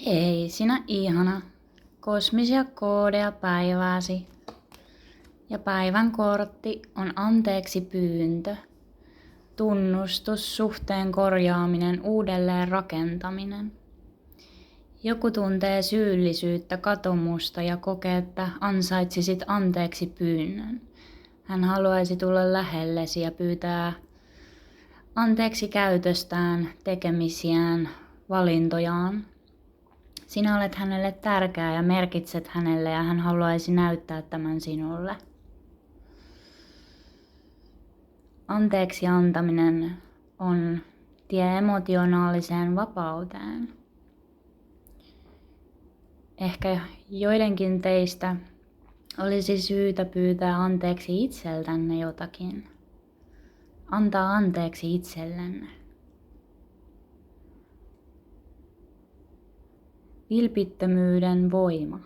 Hei sinä ihana, kosmisia koodeja päivääsi. Ja päivän kortti on anteeksi pyyntö, tunnustus, suhteen korjaaminen, uudelleen rakentaminen. Joku tuntee syyllisyyttä, katumusta ja kokee, että ansaitsisit anteeksi pyynnön. Hän haluaisi tulla lähellesi ja pyytää anteeksi käytöstään, tekemisiään, valintojaan. Sinä olet hänelle tärkeä ja merkitset hänelle ja hän haluaisi näyttää tämän sinulle. Anteeksi antaminen on tie emotionaaliseen vapauteen. Ehkä joidenkin teistä olisi syytä pyytää anteeksi itseltänne jotakin. Antaa anteeksi itsellenne. Vilpittömyyden voima.